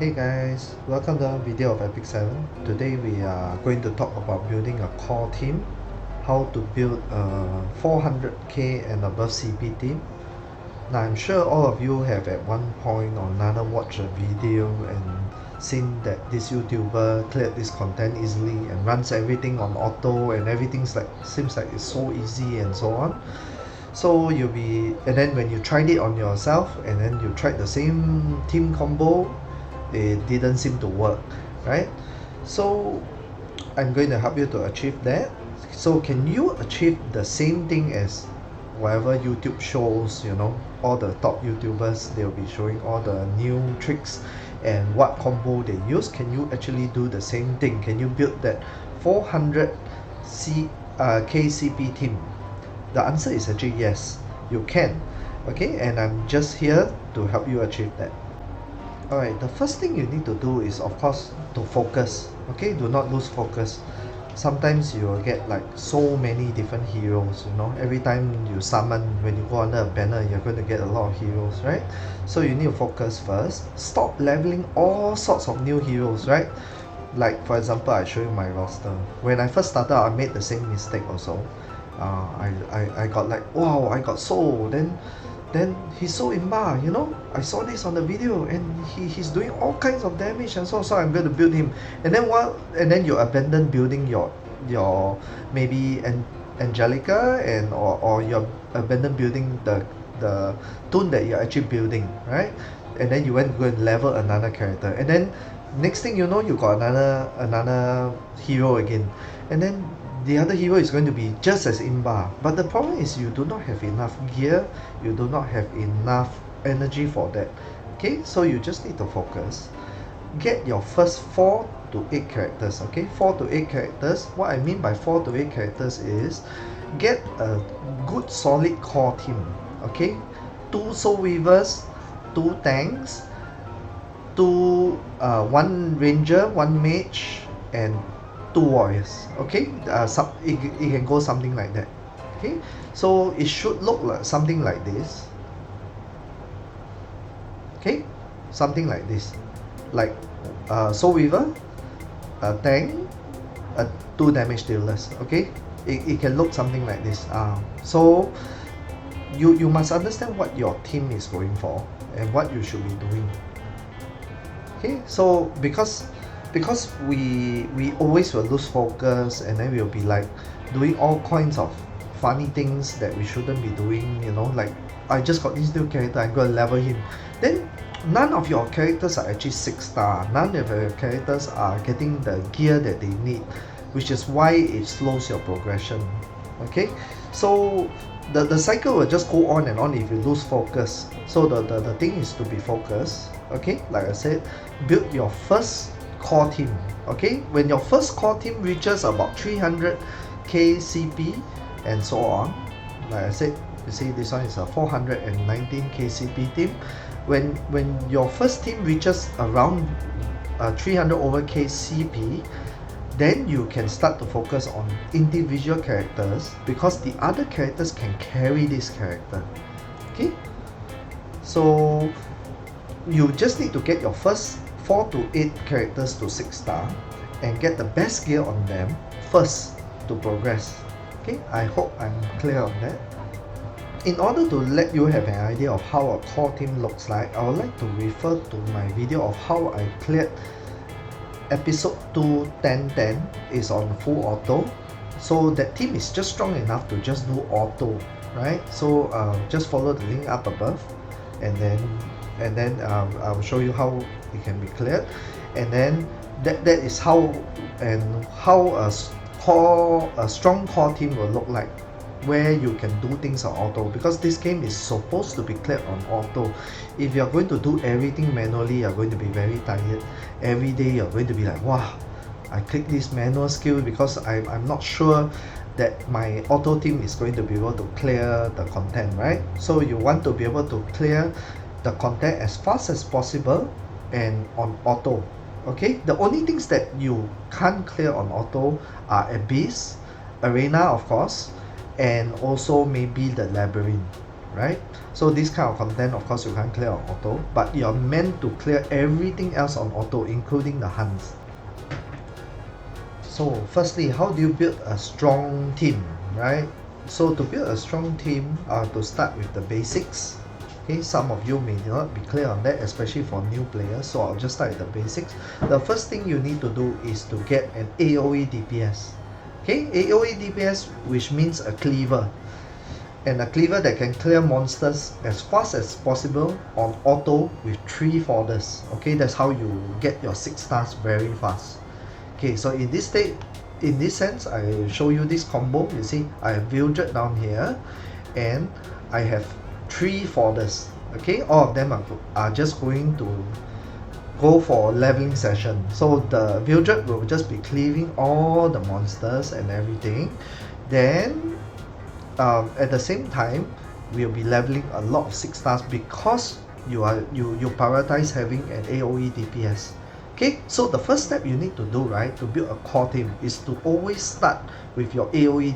Hey guys, welcome to the video of Epic 7. Today we are going to talk about building a core team, how to build a 400k and above CP team. Now I'm sure all of you have at one point or another watched a video and seen that this YouTuber cleared this content easily and runs everything on auto and everything's like seems like it's so easy and so on. So and then when you tried it on yourself and then you tried the same team combo, it didn't seem to work, right? So I'm going to help you to achieve that. So can you achieve the same thing as whatever YouTube shows, all the top YouTubers, they'll be showing all the new tricks and what combo they use? Can you actually do the same thing? Can you build that 400 KCP team? The answer is actually yes, you can. Okay, and I'm just here to help you achieve that. Alright, the first thing you need to do is, of course, to focus. Okay, do not lose focus. Sometimes you will get like so many different heroes, every time you summon, when you go under a banner, you're going to get a lot of heroes, right? So you need to focus first. Stop leveling all sorts of new heroes, right? Like for example, I show you my roster. When I first started, I made the same mistake also. I got like, wow, I got Soul, then he's so imba, I saw this on the video and he's doing all kinds of damage and so I'm going to build him. And then you abandon building your maybe Angelica or you abandon building the toon that you're actually building, right? And then you went to go and level another character, and then next thing you know, you got another hero again, and then the other hero is going to be just as imba. But the problem is you do not have enough gear, you do not have enough energy for that. Okay, so you just need to focus. Get your first 4 to 8 characters. Okay, 4 to 8 characters. What I mean by 4 to 8 characters is get a good solid core team. Okay, 2 Soul Reavers, 2 tanks, 1 ranger, 1 mage, and 2 warriors. Okay, it can go something like that. Okay, so it should look like something like this. Okay, something like this, like Soul Reaver, a tank, 2 damage dealers. Okay, it can look something like this. So you must understand what your team is going for and what you should be doing. Okay, so because we always will lose focus, and then we'll be like doing all kinds of funny things that we shouldn't be doing, like I just got this new character, I'm going to level him. Then none of your characters are actually 6-star, none of your characters are getting the gear that they need, which is why it slows your progression. Okay, so the cycle will just go on and on if you lose focus. So the thing is to be focused. Okay, like I said, build your first core team. Okay, when your first core team reaches about 300k CP and so on, like I said, you see this one is a 419k CP team. When your first team reaches around 300 over k CP, then you can start to focus on individual characters, because the other characters can carry this character. Okay, so you just need to get your first 4 to 8 characters to 6-star and get the best gear on them first to progress. Okay, I hope I'm clear on that. In order to let you have an idea of how a core team looks like, I would like to refer to my video of how I cleared episode 2.10.10 is on full auto. So that team is just strong enough to just do auto, right? So just follow the link up above, and then I'll show you how it can be cleared. And then that is how a strong core team will look like, where you can do things on auto, because this game is supposed to be cleared on auto. If you're going to do everything manually, you're going to be very tired. Every day you're going to be like, wow, I click this manual skill because I'm not sure that my auto team is going to be able to clear the content, right? So you want to be able to clear the content as fast as possible and on auto. Okay, the only things that you can't clear on auto are Abyss, Arena of course, and also maybe the Labyrinth, right? So this kind of content, of course, you can't clear on auto, but you're meant to clear everything else on auto, including the hunts. So firstly, how do you build a strong team, right? So to build a strong team, to start with the basics. Okay, some of you may not be clear on that, especially for new players, so I'll just start with the basics. The first thing you need to do is to get an AoE DPS. Okay, AoE DPS, which means a cleaver. And a cleaver that can clear monsters as fast as possible on auto with 3 fodders. Okay, that's how you get your 6 stars very fast. Okay, so in this sense, I show you this combo. You see, I have Vildred down here, and I have 3 fodders. Okay, all of them are just going to go for leveling session. So the Vildred will just be cleaving all the monsters and everything. Then at the same time, we'll be leveling a lot of 6 stars because you prioritize having an AoE DPS. Okay, so the first step you need to do, right, to build a core team is to always start with your AoE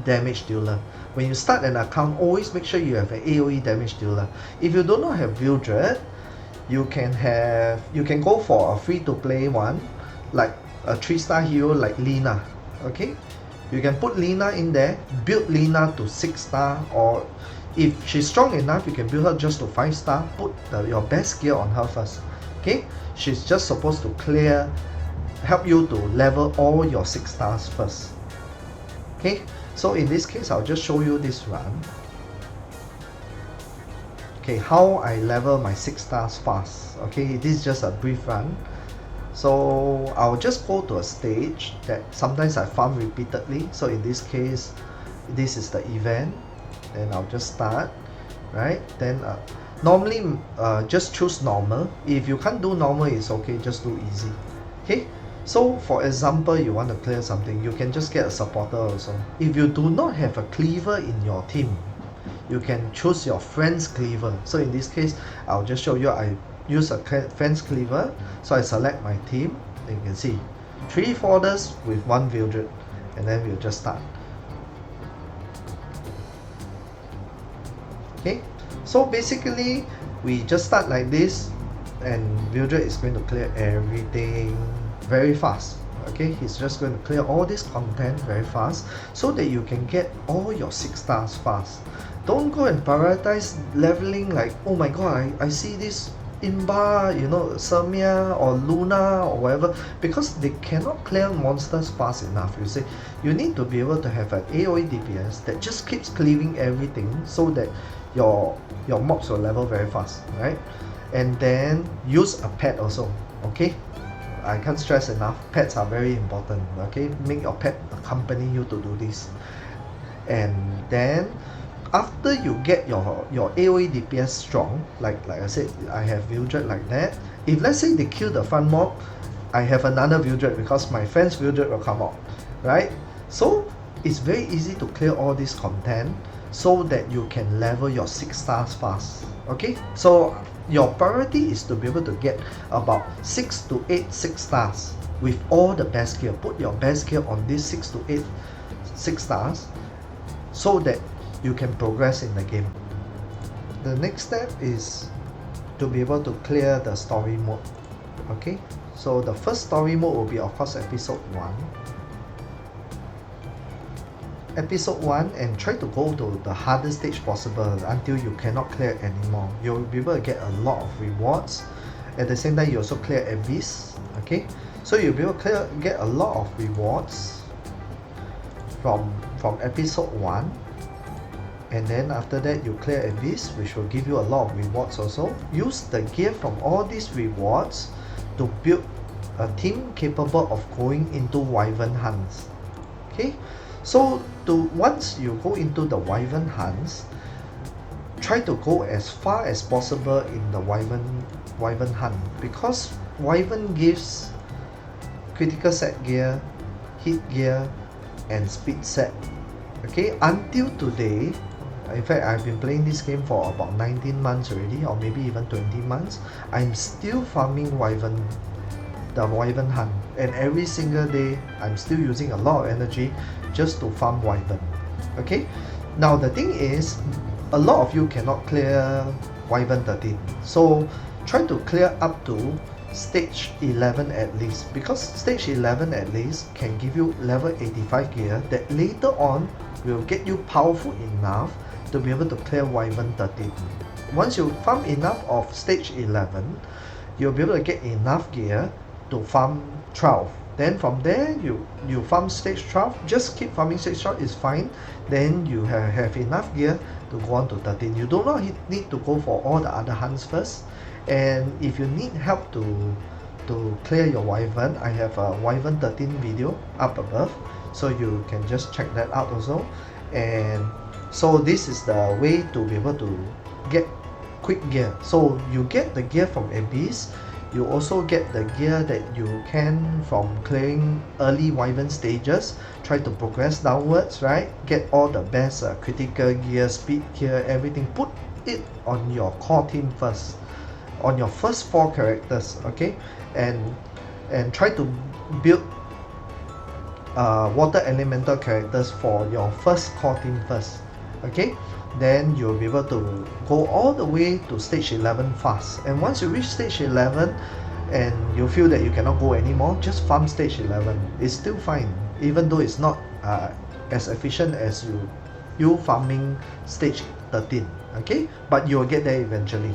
damage dealer. When you start an account, always make sure you have an AoE damage dealer. If you do not have Vildred, you can go for a free-to-play one, like a 3-star hero like Lina. Okay, you can put Lina in there, build Lina to 6-star, or if she's strong enough, you can build her just to 5-star. Put your best gear on her first. Okay, she's just supposed to help you to level all your 6 stars first. Okay, so in this case, I'll just show you this run. Okay, how I level my 6 stars fast. Okay, this is just a brief run. So I'll just go to a stage that sometimes I farm repeatedly. So in this case, this is the event, and I'll just start, right? Then normally just choose normal. If you can't do normal, it's okay, just do easy. Okay, so for example, you want to clear something, you can just get a supporter also. If you do not have a cleaver in your team, you can choose your friend's cleaver. So in this case, I'll just show you, I use a friend's cleaver. So I select my team, and you can see 3 fodders with 1 Vildred, and then we'll just start. Okay, so basically we just start like this, and Vildred is going to clear everything very fast. Okay, he's just going to clear all this content very fast so that you can get all your 6 stars fast. Don't go and prioritize leveling like, oh my god, I see this Imba, you know, Samia or Luna or whatever, because they cannot clear monsters fast enough. You see, you need to be able to have an AoE DPS that just keeps cleaving everything so that your mobs will level very fast, right? And then use a pet also. Okay, I can't stress enough, pets are very important. Okay, make your pet accompany you to do this. And then after you get your AoE DPS strong, like I said, I have Vildred like that. If let's say they kill the front mob, I have another Vildred because my friend's Vildred will come out, right? So it's very easy to clear all this content so that you can level your 6 stars fast. Okay, so your priority is to be able to get about 6 to 8 6 stars with all the best gear. Put your best gear on these 6 to 8 6 stars so that you can progress in the game. The next step is to be able to clear the story mode. Okay, so the first story mode will be, of course, episode 1. Episode 1, and try to go to the hardest stage possible until you cannot clear anymore. You'll be able to get a lot of rewards. At the same time, you also clear Abyss. Okay, so you'll be able to get a lot of rewards from episode 1. And then after that, you clear Abyss, which will give you a lot of rewards also. Use the gear from all these rewards to build a team capable of going into Wyvern hunts. Okay, so once you go into the Wyvern hunts, try to go as far as possible in the Wyvern hunt, because Wyvern gives critical set gear, hit gear, and speed set. Okay, until today, in fact, I've been playing this game for about 19 months already, or maybe even 20 months. I'm still farming the Wyvern hunt, and every single day I'm still using a lot of energy just to farm Wyvern. Okay, now the thing is, a lot of you cannot clear Wyvern 13. So try to clear up to stage 11 at least, because stage 11 at least can give you level 85 gear that later on will get you powerful enough to be able to clear Wyvern 13. Once you farm enough of stage 11, you'll be able to get enough gear to farm 12. Then from there, you farm stage 12, just keep farming stage 12 is fine. Then you have enough gear to go on to 13. You do not need to go for all the other hunts first. And if you need help to clear your Wyvern, I have a Wyvern 13 video up above, so you can just check that out also. And so this is the way to be able to get quick gear. So you get the gear from Abyss, you also get the gear that you can from clearing early Wyvern stages, try to progress downwards, right? Get all the best critical gear, speed gear, everything. Put it on your core team first, on your first 4 characters, okay? And try to build water elemental characters for your first core team first, okay? Then you'll be able to go all the way to stage 11 fast. And once you reach stage 11 and you feel that you cannot go anymore, just farm stage 11. It's still fine, even though it's not as efficient as you farming stage 13, okay? But you'll get there eventually.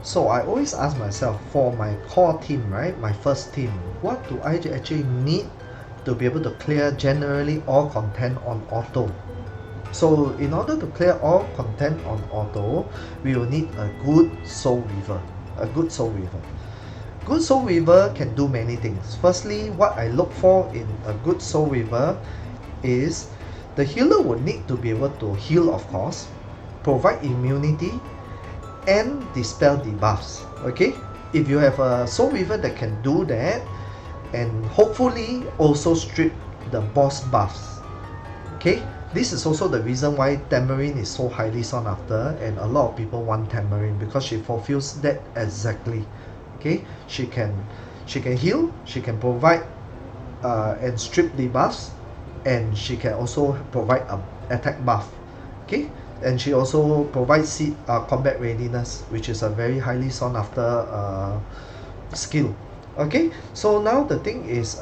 So I always ask myself, for my core team, right, my first team, what do I actually need to be able to clear generally all content on auto? So in order to clear all content on auto, we will need a good Soul Reaver. A good Soul Reaver. Good Soul Reaver can do many things. Firstly, what I look for in a good Soul Reaver is the healer will need to be able to heal, of course, provide immunity, and dispel debuffs. Okay, if you have a Soul Reaver that can do that, and hopefully also strip the boss buffs. Okay, this is also the reason why Tamarind is so highly sought after, and a lot of people want Tamarind because she fulfills that exactly. Okay, she can heal, she can provide and strip debuffs, and she can also provide an attack buff. Okay, and she also provides combat readiness, which is a very highly sought after skill. Okay, so now the thing is,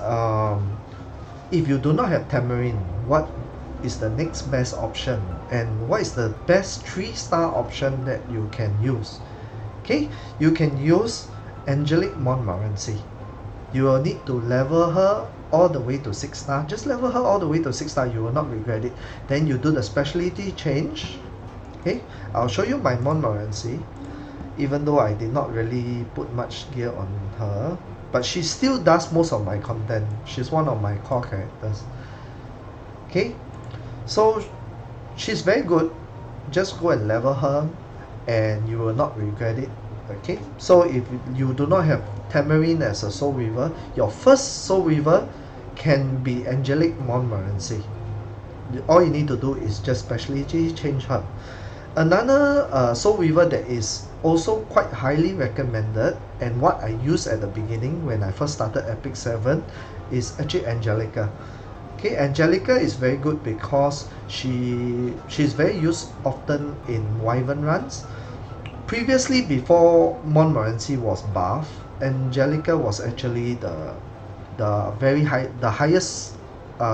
if you do not have Tamarind, what is the next best option, and what is the best 3-star option that you can use? Okay, you can use Angelic Montmorency. You will need to level her all the way to 6-star. Just level her all the way to 6-star, you will not regret it. Then you do the specialty change. Okay, I'll show you my Montmorency, even though I did not really put much gear on her, but she still does most of my content. She's one of my core characters. Okay, so she's very good. Just go and level her and you will not regret it. Okay, so if you do not have Tamarind as a Soul Reaver, your first Soul Reaver can be Angelic Montmorency. All you need to do is just specialty change her. Another Soul Reaver that is also quite highly recommended, and what I used at the beginning when I first started Epic 7, is actually Angelica. Okay, Angelica is very good because she's very used often in Wyvern runs. Previously, before Montmorency was buffed, Angelica was actually the highest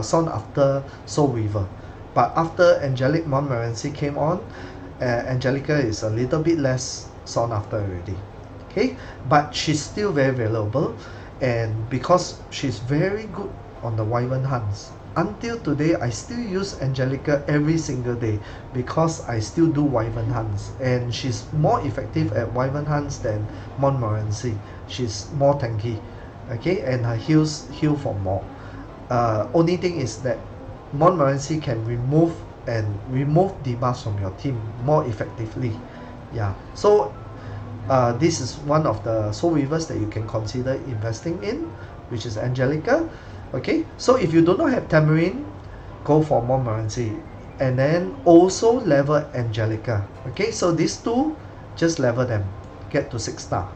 sought after Soul Reaver. But after Angelic Montmorency came on, Angelica is a little bit less sought after already. Okay, but she's still very valuable, and because she's very good on the Wyvern hunts. Until today, I still use Angelica every single day because I still do Wyvern hunts, and she's more effective at Wyvern hunts than Montmorency. She's more tanky, okay, and her heal for more. Only thing is that Montmorency can remove debuffs from your team more effectively. Yeah, so this is one of the Soul Reavers that you can consider investing in, which is Angelica. Okay, so if you do not have Tamarind, go for Montmorency, and then also level Angelica. Okay, so these two, just level them, get to 6-star.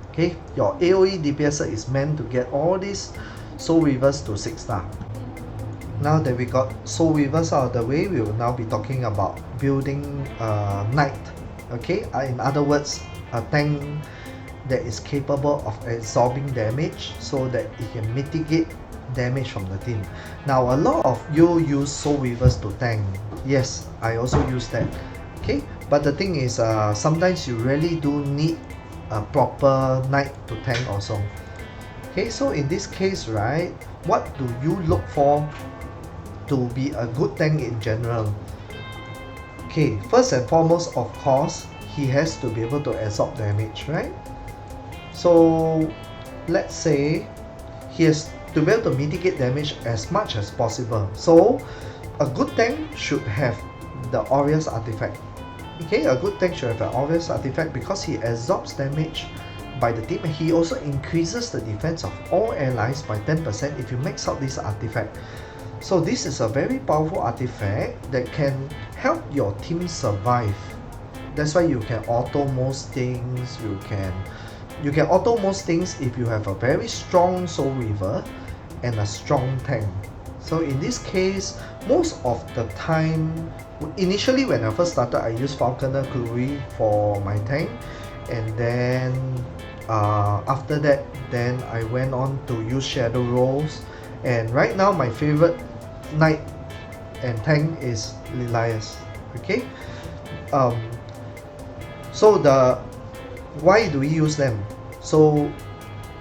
Okay, your AoE DPS is meant to get all these Soul Reavers to 6-star. Now that we got Soul Weavers out of the way, we will now be talking about building a knight. Okay, in other words, a tank that is capable of absorbing damage so that it can mitigate damage from the team. Now, a lot of you use Soul Weavers to tank. Yes, I also use that. Okay, but the thing is, sometimes you really do need a proper knight to tank also. Okay, so in this case, right, what do you look for to be a good tank in general? Okay, first and foremost, of course, he has to be able to absorb damage, right? So let's say he has to be able to mitigate damage as much as possible. So a good tank should have the Aureus artifact. Okay, a good tank should have an Aureus artifact because he absorbs damage by the team, and he also increases the defense of all allies by 10% if you max out this artifact. So this is a very powerful artifact that can help your team survive. That's why you can auto most things. You can auto most things if you have a very strong Soul Reaver and a strong tank. So in this case, most of the time, initially when I first started, I used Falconer Glory for my tank, and then after that, then I went on to use Shadow Rolls, and right now my favorite knight and tank is Lilias. Okay, so why do we use them? So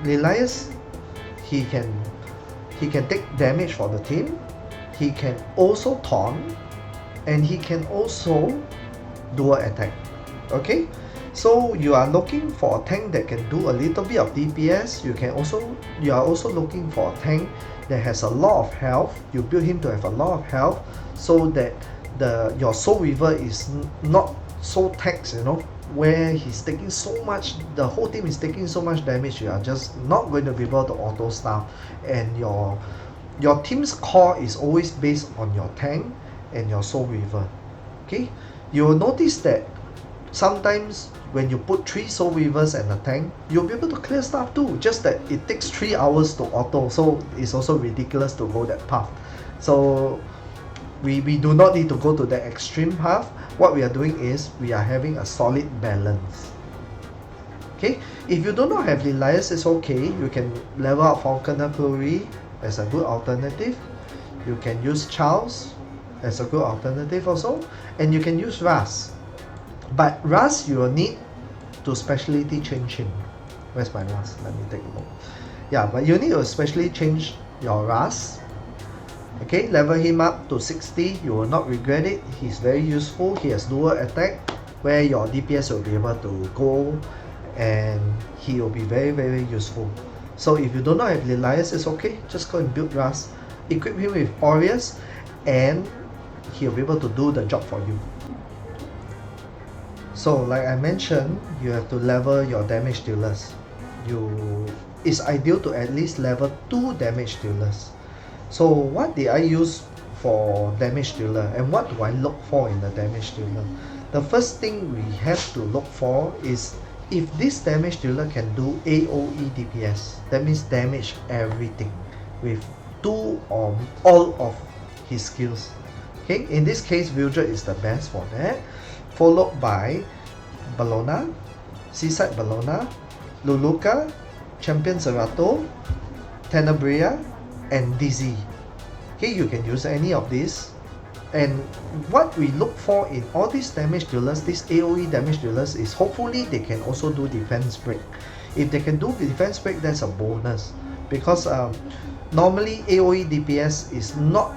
Lilias, he can take damage for the team, he can also taunt, and he can also dual attack. Okay, so you are looking for a tank that can do a little bit of DPS. You are also looking for a tank that has a lot of health. You build him to have a lot of health so that your Soul Reaver is not so taxed, where he's taking so much, the whole team is taking so much damage, you are just not going to be able to auto stuff, and your team's core is always based on your tank and your Soul Reaver. Okay, you will notice that sometimes when you put 3 Soul Reavers and a tank, you'll be able to clear stuff too, just that it takes 3 hours to auto, so it's also ridiculous to go that path. So we do not need to go to the extreme path. What we are doing is we are having a solid balance. Okay, if you do not have Lilias, it's okay. You can level up Falconer Glory as a good alternative. You can use Charles as a good alternative also, and you can use Ras. But Ras, you will need to specialty change him. Where's my Ras? Let me take a look. Yeah, but you need to specially change your Ras. Okay, level him up to 60. You will not regret it. He's very useful. He has dual attack, where your DPS will be able to go, and he will be very, very useful. So if you do not have Lilias, it's okay. Just go and build Ras. Equip him with Aureus, and he'll be able to do the job for you. So like I mentioned, you have to level your damage dealers. It's ideal to at least level 2 damage dealers. So what did I use for damage dealer, and what do I look for in the damage dealer? The first thing we have to look for is if this damage dealer can do AoE DPS. That means damage everything with 2 or all of his skills. Okay, in this case, Wildred is the best for that, followed by Bologna, Seaside Bologna, Luluka, Champion Zerato, Tenebria, and Dizzy. Okay, you can use any of these. And what we look for in all these damage dealers, these AoE damage dealers, is hopefully they can also do defense break. If they can do defense break, that's a bonus, because normally AoE DPS is not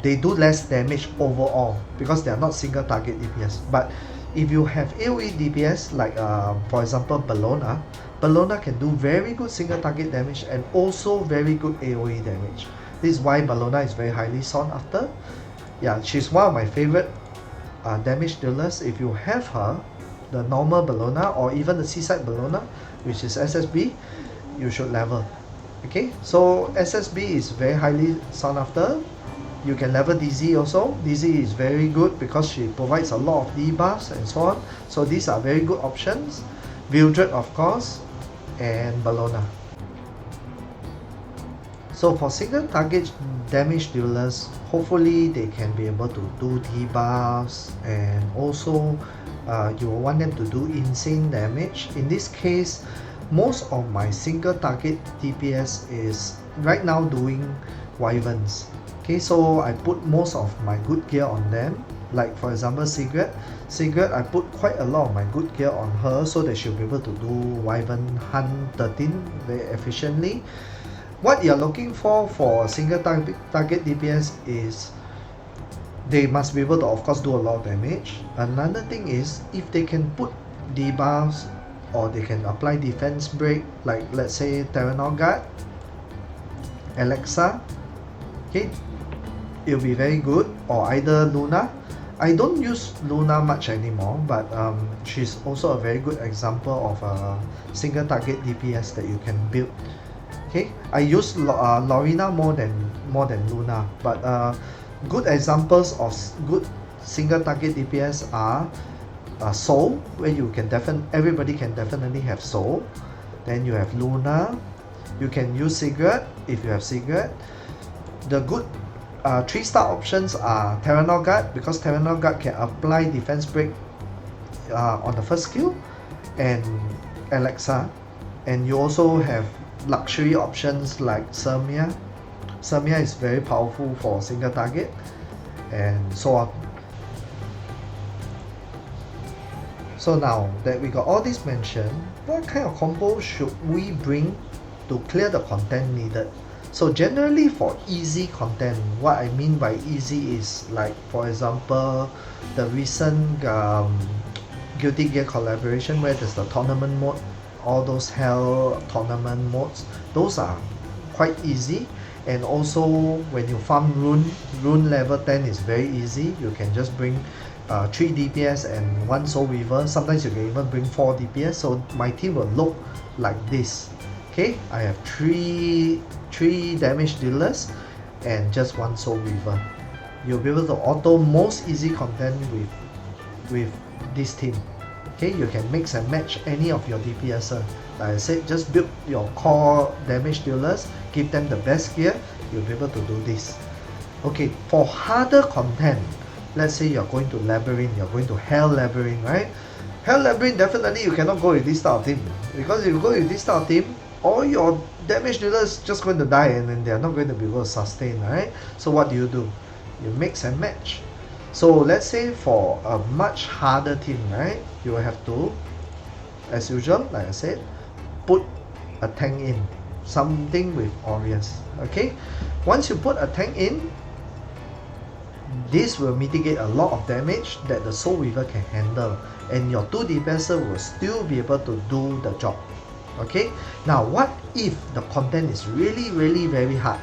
they do less damage overall because they are not single target DPS. But if you have AoE DPS like for example Bologna can do very good single target damage and also very good AoE damage. This is why Bologna is very highly sought after. Yeah, she's one of my favorite damage dealers. If you have her, the normal Bologna or even the Seaside Bologna, which is SSB, you should level. Okay, so SSB is very highly sought after. You can level Dizzy also. Dizzy is very good because she provides a lot of debuffs and so on. So these are very good options. Wildred, of course, and Bologna. So for single target damage dealers, hopefully they can be able to do debuffs, and also you will want them to do insane damage. In this case, most of my single target DPS is right now doing wyverns. Okay, so I put most of my good gear on them. Like for example, Sigurd, I put quite a lot of my good gear on her so that she'll be able to do wyvern hunt 13 very efficiently. What you're looking for single target DPS is they must be able to, of course, do a lot of damage. Another thing is if they can put debuffs or they can apply defense break, like let's say Terranor Guard, Alexa, okay, it'll be very good. Or either Luna. I don't use Luna much anymore, but she's also a very good example of a single target DPS that you can build. Okay, I use Lorena more than Luna, but good examples of good single target DPS are Soul, where you can everybody can definitely have Soul. Then you have Luna. You can use Sigurd if you have Sigurd. The good 3-star options are Terranor Guard, because Terranor Guard can apply defense break on the first skill, and Alexa. And you also have luxury options like Semia. Semia is very powerful for single target, and so on. So now that we got all this mentioned, what kind of combo should we bring to clear the content needed? So generally for easy content, what I mean by easy is like, for example, the recent Guilty Gear collaboration where there's the tournament mode, all those hell tournament modes, those are quite easy. And also when you farm rune level 10 is very easy. You can just bring 3 DPS and 1 Soul Reaver. Sometimes you can even bring 4 DPS. So my team will look like this. Okay, I have 3 damage dealers and just 1 Soul Reaver. You'll be able to auto most easy content with this team. Okay, you can mix and match any of your DPS. Like I said, just build your core damage dealers, give them the best gear, you'll be able to do this. Okay, for harder content, let's say you're going to Labyrinth, you're going to Hell Labyrinth, right? Hell Labyrinth, definitely you cannot go with this style team, because if you go with this style team, all your damage dealers just going to die and then they're not going to be able to sustain, right? So what do? You mix and match. So let's say for a much harder team, right, you will have to, as usual, like I said, put a tank in, something with Aureus. Okay, once you put a tank in, this will mitigate a lot of damage that the Soul Reaver can handle, and your 2 DPS will still be able to do the job. Okay, now what if the content is really very hard?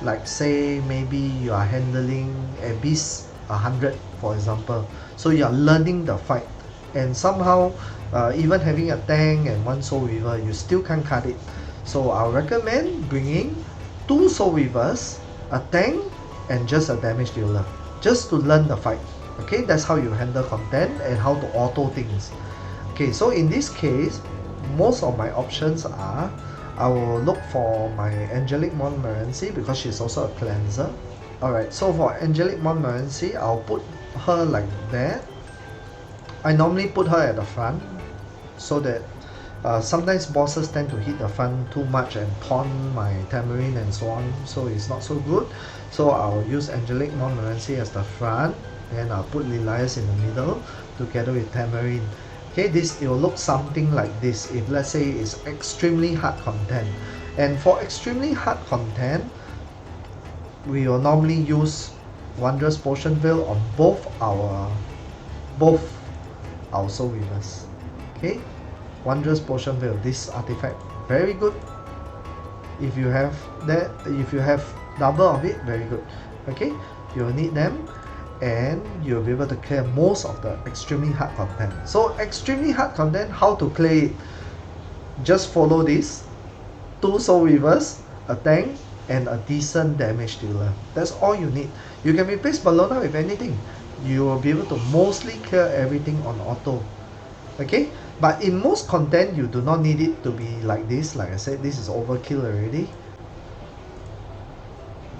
Like say maybe you are handling Abyss 100, for example, so you are learning the fight, and somehow even having a tank and 1 Soul Reaver, you still can't cut it. So I'll recommend bringing 2 Soul Reavers, a tank, and just a damage dealer, just to learn the fight. Okay, that's how you handle content and how to auto things. Okay, so in this case, most of my options are, I will look for my Angelic Montmorency because she's also a cleanser. Alright, so for Angelic Montmorency, I'll put her like that. I normally put her at the front so that sometimes bosses tend to hit the front too much and taunt my Tamarind and so on, so it's not so good. So I'll use Angelic Montmorency as the front, and I'll put Lilias in the middle together with Tamarind. Okay, it will look something like this if let's say it's extremely hard content. And for extremely hard content, we will normally use Wondrous Potion Veil on both our Soul Reavers. Okay, Wondrous Potion Veil, this artifact, very good. If you have that, if you have double of it, very good. Okay, you will need them, and you'll be able to clear most of the extremely hard content. So extremely hard content, how to clear it? Just follow this: 2 Soul Reavers, a tank, and a decent damage dealer. That's all you need. You can replace Bologna with anything. You will be able to mostly clear everything on auto. Okay, but in most content you do not need it to be like this. Like I said, this is overkill already.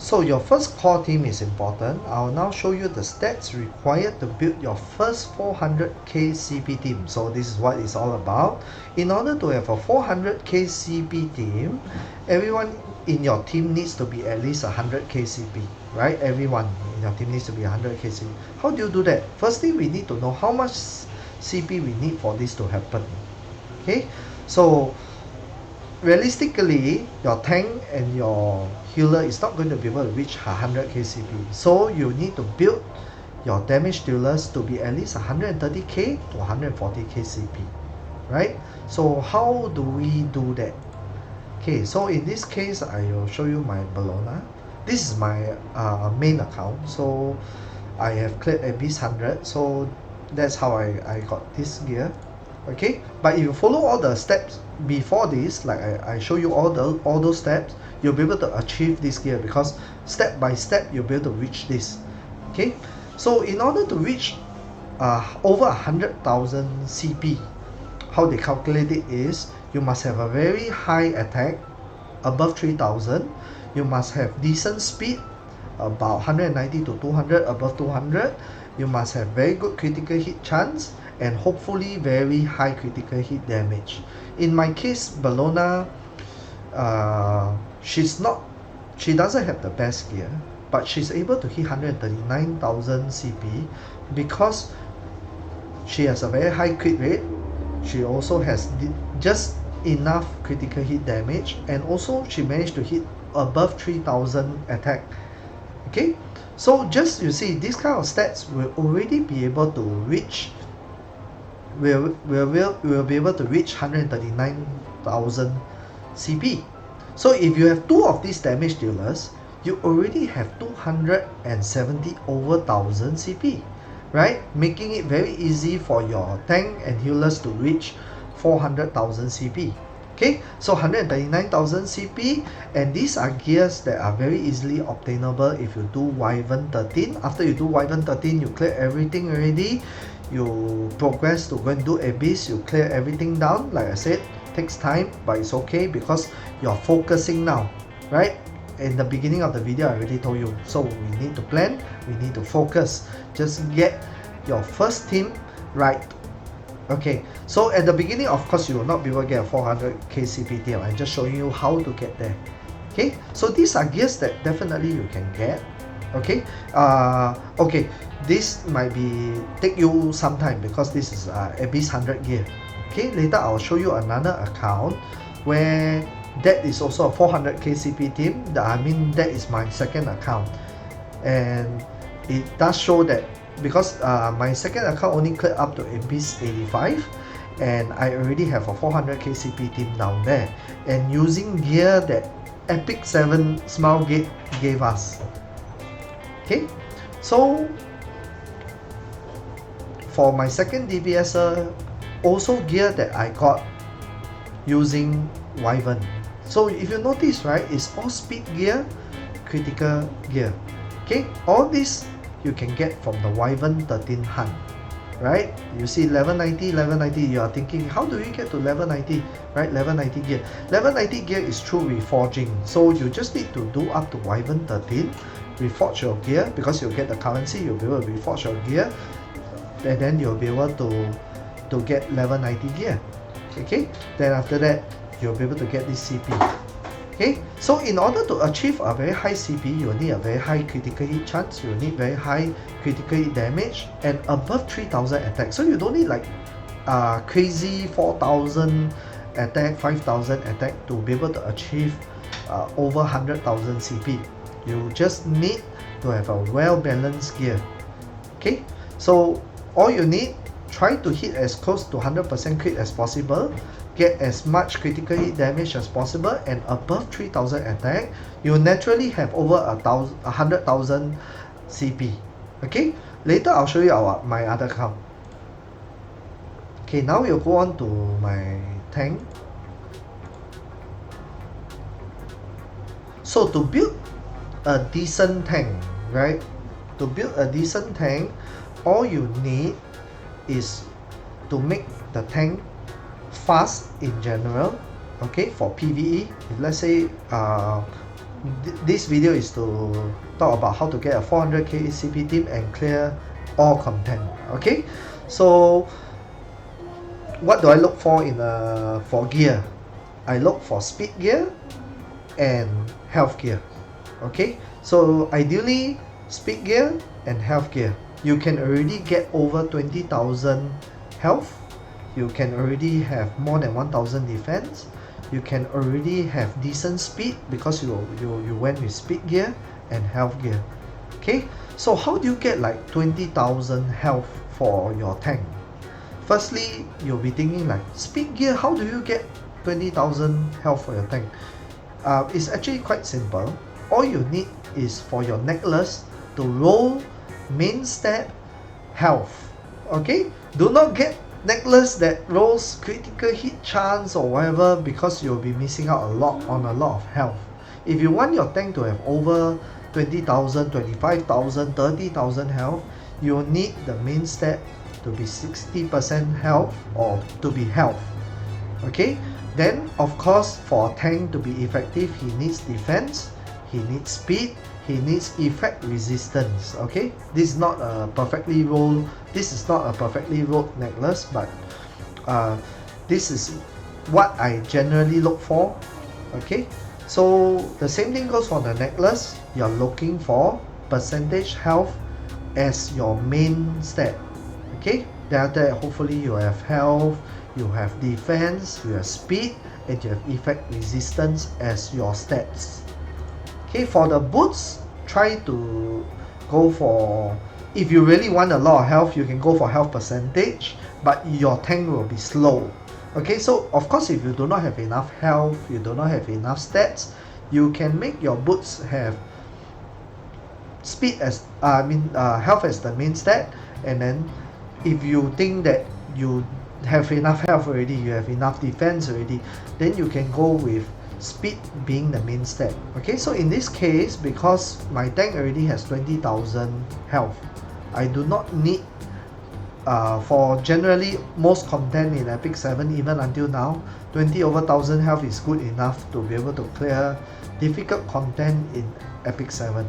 So your first core team is important. I'll now show you the stats required to build your first 400k CP team. So this is what it's all about. In order to have a 400k CP team, everyone in your team needs to be at least 100k CP, right? Everyone in your team needs to be 100k CP. How do you do that? Firstly, we need to know how much CP we need for this to happen. Okay, so realistically, your tank and your healer is not going to be able to reach 100k CP. So you need to build your damage dealers to be at least 130k to 140k CP, right? So how do we do that? Okay, so in this case, I will show you my Bologna. This is my main account. So I have cleared Abyss 100. So that's how I got this gear. Okay, but if you follow all the steps before this, like I show you all those steps, you'll be able to achieve this gear, because step by step you'll be able to reach this. Okay, so in order to reach over 100,000 CP, how they calculate it is you must have a very high attack above 3,000, you must have decent speed about 190 to 200, above 200, you must have very good critical hit chance, and hopefully very high critical hit damage. In my case, Bologna, she doesn't have the best gear, but she's able to hit 139,000 CP because she has a very high crit rate. She also has just enough critical hit damage, and also she managed to hit above 3,000 attack. Okay, so just you see, these kind of stats will already be able to reach. We'll be able to reach 139,000 CP. So if you have two of these damage dealers, you already have 270 over 1,000 CP, right? Making it very easy for your tank and healers to reach 400,000 CP. Okay, so 139,000 CP, and these are gears that are very easily obtainable if you do Wyvern 13. After you do Wyvern 13, you clear everything already. You progress to go and do Abyss, you clear everything down. Like I said, takes time, but it's okay because you're focusing now, right? In the beginning of the video, I already told you. So we need to plan, we need to focus. Just get your first team right. Okay, so at the beginning, of course, you will not be able to get a 400k CP team. I'm just showing you how to get there. Okay, so these are gears that definitely you can get. Okay, okay, this might be take you some time because this is Abyss 100 gear. Okay, later I'll show you another account where that is also a 400k CP team. I mean, that is my second account, and it does show that because my second account only cleared up to Abyss 85, and I already have a 400k CP team down there, and using gear that Epic 7 Smilegate gave us. Okay, so for my second DPS, also gear that I got using Wyvern. So if you notice, right, it's all speed gear, critical gear. Okay, all this you can get from the Wyvern 13 hunt, right? You see level 90, level 90, you are thinking, how do you get to level 90, right? Level 90 gear. Level 90 gear is through reforging. So you just need to do up to Wyvern 13, reforge your gear, because you'll get the currency, you'll be able to reforge your gear, and then you'll be able to get level 90 gear. Okay, then after that, you'll be able to get this CP. Okay, so in order to achieve a very high CP, you need a very high critical hit chance, you need very high critical hit damage, and above 3,000 attack. So you don't need like crazy 4,000 attack, 5,000 attack to be able to achieve over 100,000 CP. You just need to have a well-balanced gear. Okay, so all you need, try to hit as close to 100% crit as possible, get as much critical hit damage as possible, and above 3,000 attack, you naturally have over 100,000 CP. Okay, later I'll show you my other account. Okay, now we'll go on to my tank. So to build a decent tank, right? To build a decent tank, all you need is to make the tank fast in general. Okay, for PvE, if let's say this video is to talk about how to get a 400k CP team and clear all content. Okay, so what do I look for in for gear? I look for speed gear and health gear. Okay, so ideally speed gear and health gear. You can already get over 20,000 health. You can already have more than 1,000 defense. You can already have decent speed because you went with speed gear and health gear. Okay, so how do you get like 20,000 health for your tank? Firstly, you'll be thinking like, speed gear, how do you get 20,000 health for your tank? It's actually quite simple. All you need is for your necklace to roll main stat health. Okay, do not get necklace that rolls critical hit chance or whatever, because you'll be missing out a lot of health. If you want your tank to have over 20,000, 25,000, 30,000 health, you need the main stat to be 60% health or to be health. Okay, then of course for a tank to be effective, he needs defense, he needs speed, he needs effect resistance. Okay, this is not a perfectly rolled necklace, but this is what I generally look for. Okay, so the same thing goes for the necklace. You're looking for percentage health as your main stat. Okay, then after that, hopefully you have health, you have defense, you have speed, and you have effect resistance as your stats. Okay, for the boots, try to go for, if you really want a lot of health, you can go for health percentage, but your tank will be slow. Okay, so of course if you do not have enough health, you do not have enough stats, you can make your boots have speed as health as the main stat, and then if you think that you have enough health already, you have enough defense already, then you can go with speed being the main stat. Okay, so in this case, because my tank already has 20,000 health, I do not need for generally most content in Epic 7, even until now, 20 over 1000 health is good enough to be able to clear difficult content in Epic 7.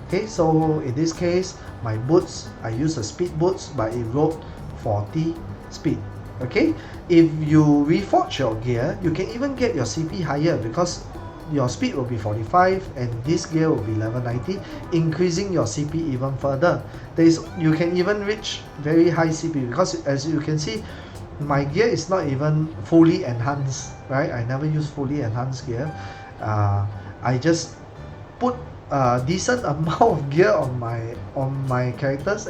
Okay, so in this case, my boots, I use a speed boots, but it wrote 40 speed. Okay, if you reforge your gear, you can even get your CP higher, because your speed will be 45 and this gear will be level 90, increasing your CP even further. You can even reach very high CP, because as you can see, my gear is not even fully enhanced, right? I never use fully enhanced gear. I just put a decent amount of gear on my characters,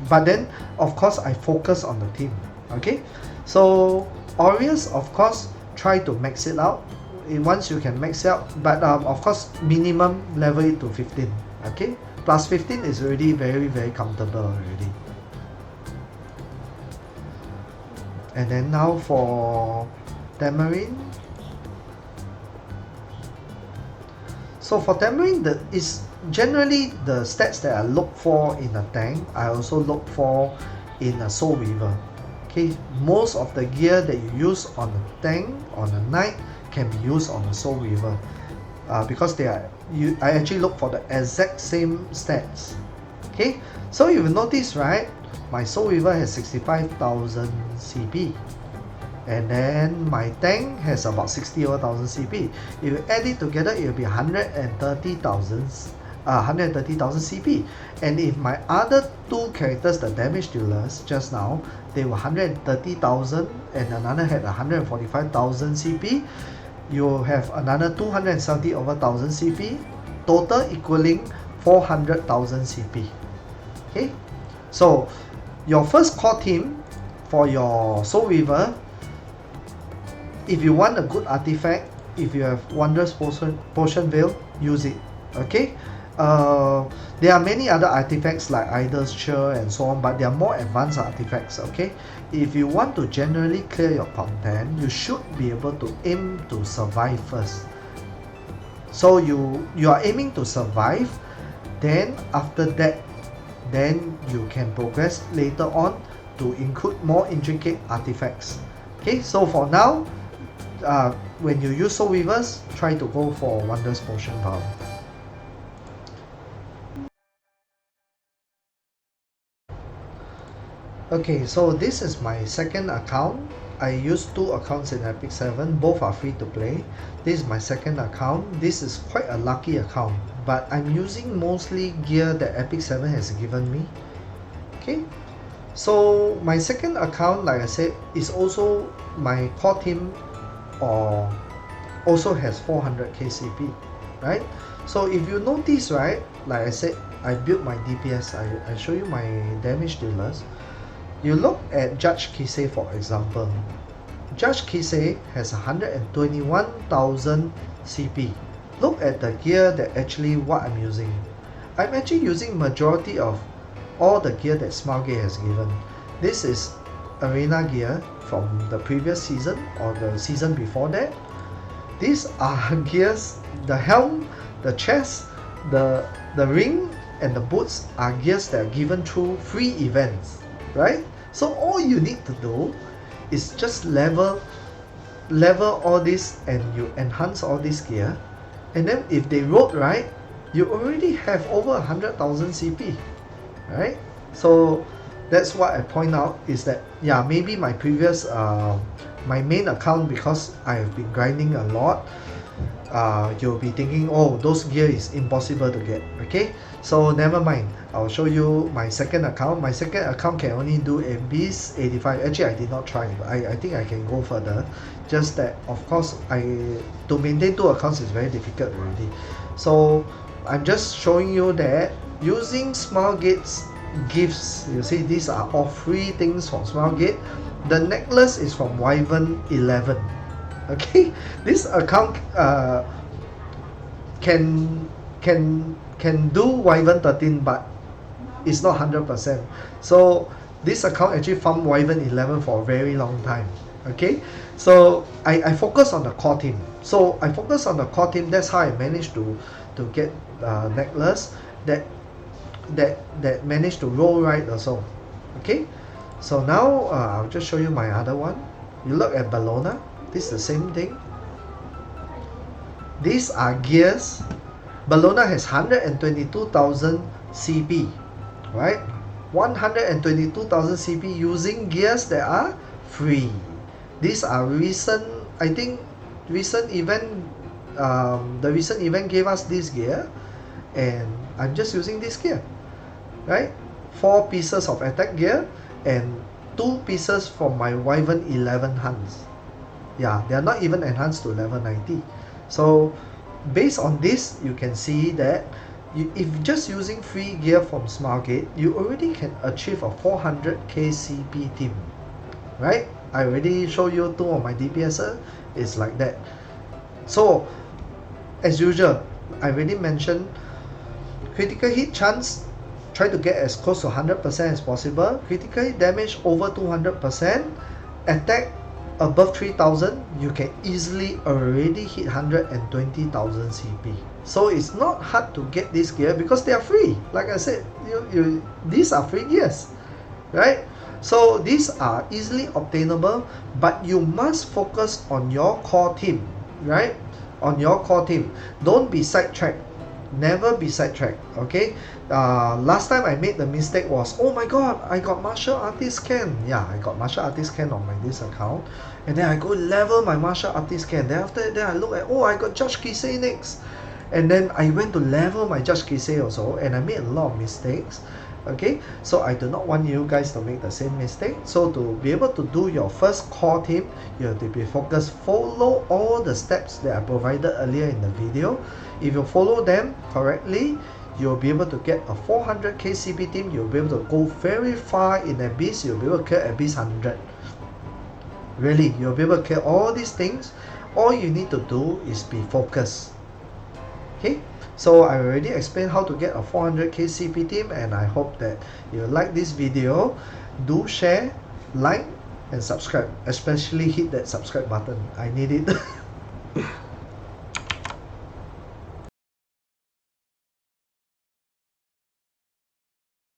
but then of course I focus on the team. Okay, so Aureus, of course, try to max it out once you can max out, but of course minimum level it to 15. Okay, plus 15 is already very comfortable already. And then now for Tamarind. So for Tamarind, is generally the stats that I look for in a tank, I also look for in a Soul Reaver. Okay, most of the gear that you use on a tank, on a knight, can be used on a Soul Reaver, because I actually look for the exact same stats. Okay, so you will notice, right, my Soul Reaver has 65,000 CP, and then my tank has about 60 over 1000 CP. If you add it together, it will be 130,000 CP. And if my other two characters, the damage dealers just now, they were 130,000 and another had 145,000 CP, you have another 270 over 1000 CP, total equaling 400,000 CP. Okay, so your first core team for your Soul Reaver, if you want a good artifact, if you have Wondrous Potion Veil, use it. Okay, there are many other artifacts like Idol's Cheer and so on, but they are more advanced artifacts. Okay, if you want to generally clear your content, you should be able to aim to survive first. So you are aiming to survive, then after that, then you can progress later on to include more intricate artifacts. Okay, so for now, when you use Soul Reavers, try to go for Wondrous Motion Power. Okay, so this is my second account. I use 2 accounts in Epic 7, both are free to play. This is my second account. This is quite a lucky account, but I'm using mostly gear that Epic 7 has given me. Okay, so my second account, like I said, is also my core team, or also has 400 KCP, right? So if you notice, right, like I said, I built my DPS. I show you my damage dealers. You look at Judge Kisei, for example. Judge Kisei has 121,000 CP. Look at the gear that actually what I'm using. I'm actually using majority of all the gear that Smilegate has given. This is arena gear from the previous season or the season before that. These are gears, the helm, the chest, the ring and the boots are gears that are given through free events, right? So all you need to do is just level all this, and you enhance all this gear, and then if they rolled right, you already have over 100,000 CP, right? So that's what I point out, is that yeah, maybe my previous my main account, because I have been grinding a lot, you'll be thinking, oh, those gear is impossible to get. Okay, so never mind, I'll show you my second account. My second account can only do Abyss 85. Actually, I did not try, but I think I can go further. Just that, of course, to maintain 2 accounts is very difficult already. So I'm just showing you that using Smilegate's gifts, you see these are all free things from Smilegate. The necklace is from Wyvern 11. Okay, this account can do Wyvern 13, but it's not 100%. So this account actually farmed Wyvern 11 for a very long time. Okay, so I focus on the core team. So I focus on the core team. That's how I managed to get necklace that managed to roll right also. Okay, so now I'll just show you my other one. You look at Bologna. This is the same thing. These are gears. Bologna has 122,000 CP, right? 122,000 CP using gears that are free. These are recent, I think, recent event. The recent event gave us this gear, and I'm just using this gear, right? 4 pieces of attack gear and 2 pieces from my Wyvern 11 hunts. Yeah, they are not even enhanced to level 90. So based on this, you can see that if just using free gear from Smilegate, you already can achieve a 400 KCP team, right? I already showed you 2 of my DPS. It's like that. So as usual, I already mentioned critical hit chance, try to get as close to 100% as possible. Critical hit damage over 200%. Attack above 3000, you can easily already hit 120,000 CP. So it's not hard to get this gear because they are free. Like I said, these are free gears, right? So these are easily obtainable, but you must focus on your core team, right? On your core team. Don't be sidetracked. Never be sidetracked. Okay, last time I made the mistake was, oh my god, I got martial artist can. Yeah, I got martial artist can on this account, and then I go level my martial artist can. Then after that, I look at, oh, I got Judge Kisei next, and then I went to level my Judge Kisei also, and I made a lot of mistakes. Okay, so I do not want you guys to make the same mistake. So to be able to do your first core team, you have to be focused. Follow all the steps that I provided earlier in the video. If you follow them correctly, you'll be able to get a 400 KCP team. You'll be able to go very far in Abyss. You'll be able to clear Abyss 100. Really, you'll be able to clear all these things. All you need to do is be focused. Okay, so I already explained how to get a 400 KCP team, and I hope that you like this video. Do share, like, and subscribe. Especially hit that subscribe button. I need it.